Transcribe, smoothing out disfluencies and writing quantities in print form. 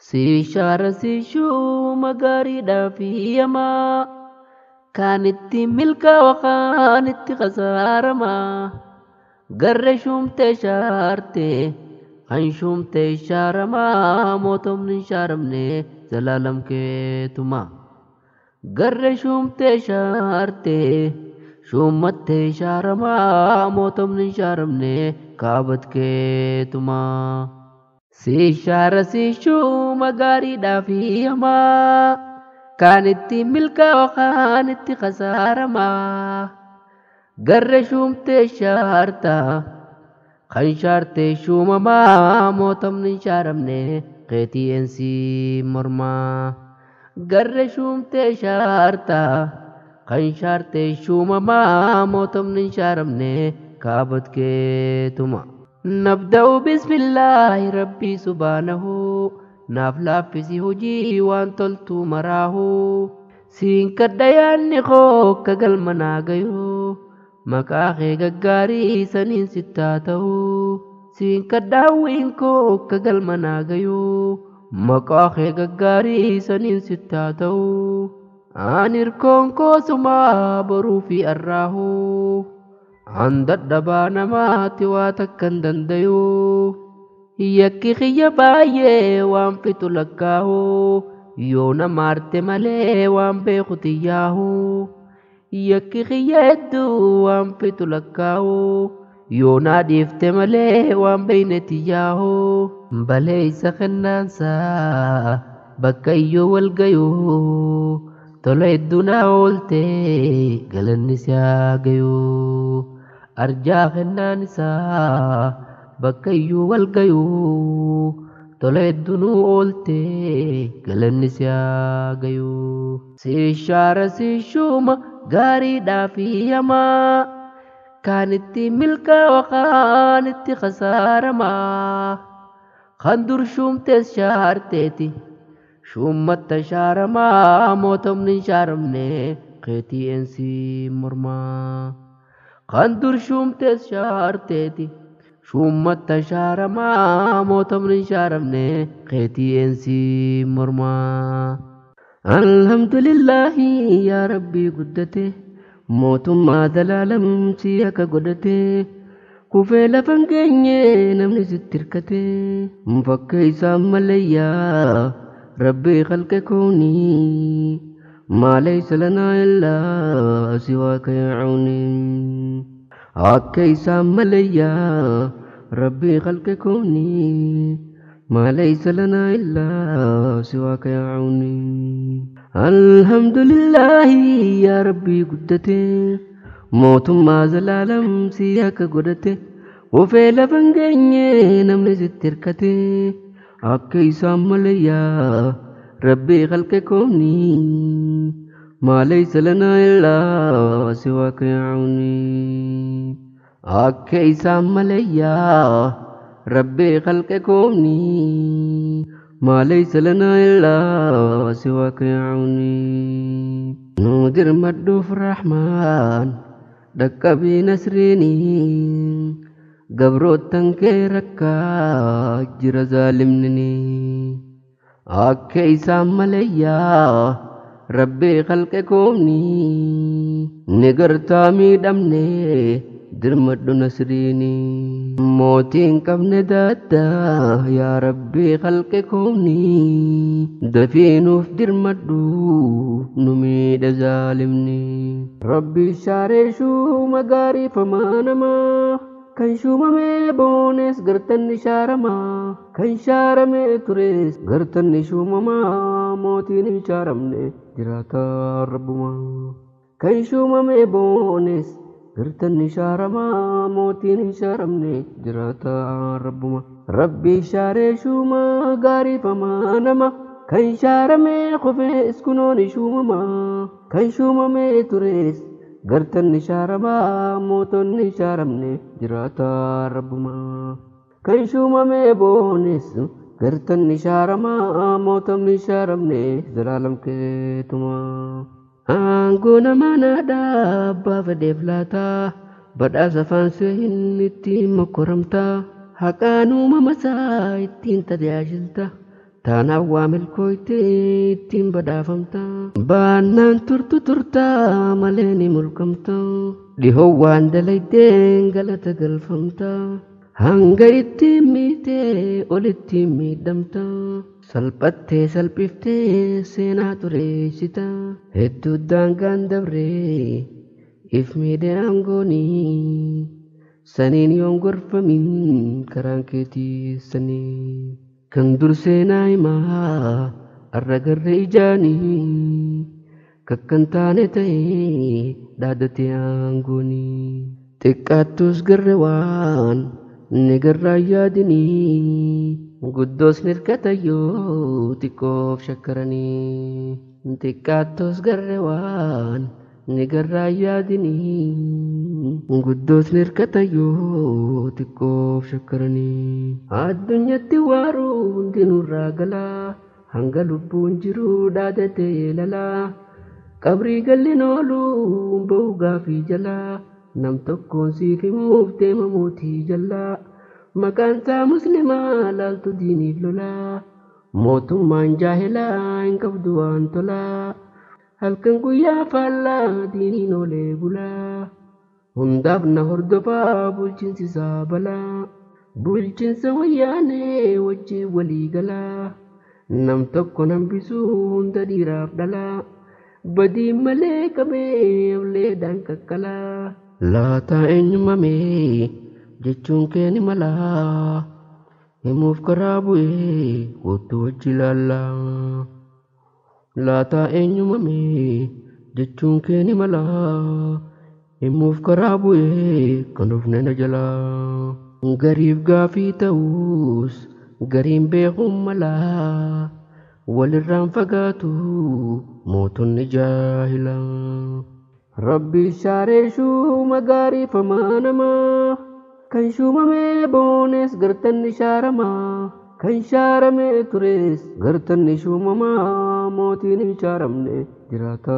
Siishaara siishuu magaariidhaa fi hamaa kan itti milkaa'u kan itti qasaaramaa garre shumtee shaartee kan shumtee shaaramaa mootomni hin shaaramne zalaalam keetuma garre shumtee shaartee shummattee shaaramaa mootomni hin shaaramne kaabat keetuma. Siishaara siishuu magaariidhaa fi hamaa kan itti milkaa'u kan itti qasaaramaa garre shumtee shaartaa kan shaartee shumamaa mootomni hin shaaramne qeeti'eensi mormaa garre shumtee shaartaa kan shaartee shumamaa mootomni hin shaaramne kaabat keetuma. نبدأ بسم الله ربي سبحانه نافلا في هجي وان تلتو مراه سين كديان نخو كقل مناغيو مكاخي غغاري سنين ستاتو سين كداوين كو كقل مناغيو مكاخي غغاري سنين ستاتو آنيركون كو سما برو في الراهو عند الدبانمات واتكن دنديو يكي خي بايه وان فتو لكاهو يونا مارت ملي وان بيخوتياهو يكي خي يدو وان فتو لكاهو يونا ديفت ملي وان بينتياهو بلي سخنان سا بكيو والقيو طلع الدنا قلتي قلن سياقيو أرجع خنان سا بكيو والقيو طلع الدنا قلتي قلن سياقيو سيشار سيشوما غاري دافي يما كانت ملكا وكانت خسارة ما خندر شوم تشار تيتي shummat shaarama mootomni shaaramne qeeti'eensi mormaa kan dur shumtees shaarteeti shummat shaarama mootomni shaaramne qeeti'eensi mormaa. Alhamdulillahi yaa rabbii guddate mootummaa dalaalamsi akka godhate kufee lafan geenye namni sitti hirkate fakka isaan malayyaa ربي خلق كوني ما ليس لنا إلا سواك يعوني عكي سام ليا ربي خلق كوني ما ليس لنا إلا سواك يعوني. الحمد لله يا ربي قدتي موت ما زلالم سياك قدتي وفي لفنجيني نمني ستركتي أكي سامليا ربي خلق كوني ما ليس لنا إلا سواك يعوني أكي سامليا ربي خلق كوني ما ليس لنا إلا سواك يعوني. نودر مدوف الرحمن دك بنسريني قبروتن كيركا جرى ظالمني أكي سامليا ربي خلق كوني نقرتا ميدمني درمد نسريني موتين كبن دادا يا ربي خلق كوني دفينو في درمدو نميد ظالمني ربي شارشو مغاري فمانما kan shumame boones gartanni shaarama kan shaarame tures gartanni shumama mootiin hin shaaramne jiraata rabbuma kan shumame boones gartanni shaarama mootiin hin shaaramne jiraata rabbuma rabbi shaaree shuma gaarii famaa nama kan shaarame kufee iskunooni shumama kan shumame tures gartanni shaarama mootonni shaaramne jiraata rabbuma kan shumame boones gartanni shaarama mootonni shaaramne zalaalam keetuma. Aangoo nama naadhaa abbaa fedheef laata badhaasa faansee hin ittiin mokkoramta haqaan uumama isaa ittiin tajaajilta taanaaf waa milkooytee ittiin badhaafamta. Baannaan turtu turtaa malee ni mulqamta. Dhihoo waan dalayteen galata galfamta. Hanga ittiin miitee olitti miidhamta. Salphattee salphiftee seenaa xureessita. Hedduu daangaan dabree if miidhee aangoonii. Saniin yoon gorfamin karaan keetii sanii. Kan dur seenaa himaa arra garree ijaanii. Kakkan taane ta'ee dhaadatee aangoonii. Xiqqaattus garre waan ni garraa yaadinii. Guddoos nirkatayyoo xiqqoof shakkaranii. Xiqqaattus garre waan ni garraa yaadinii. Guddoos nirkatayyoo xiqqoof shakkaranii. Addunyaatti waaruu hundi nurraa galaa. Hanga lubbuun jiru dhaadatee lalaa. Qabrii galleen ooluu ba'u gaafii jalaa. Nam tokkoon siif himuuf deema mootii jalaa. Maqaan isaa muslimaa laaltu diiniif lolaa. Mootummaan jaahilaa hin qabdu waan tolaa. Halkan guyyaa faallaa diiniin oolee bulaa. Hundaaf na hordofaa bulchiinsi isaa balaa. Bulchiinsa wayyaanee wajjin walii galaa. Nam tokko hambisuu hunda dhiiraaf dhalaa. Badii malee qabee ableedhaan kakkalaa. Laataa eenyumamee jechuun keeni malaa. Himuuf karaa bu'ee kootu wajji ilaallaa. Laataa eenyumamee jechuun keeni malaa. Himuuf karaa bu'ee kan of nana jalaa. Gariif gaafii ta'us gariin beekuun malaa. Walirraan fagaatu mootonni jaahilaa. Rabbi shaaree shuuma gaarii famaa namaa. Kan shuumamee boones gartanni shaaramaa. Kan shaaramee tures gartanni shuumamaa. Mootiin hin shaaramne jiraata.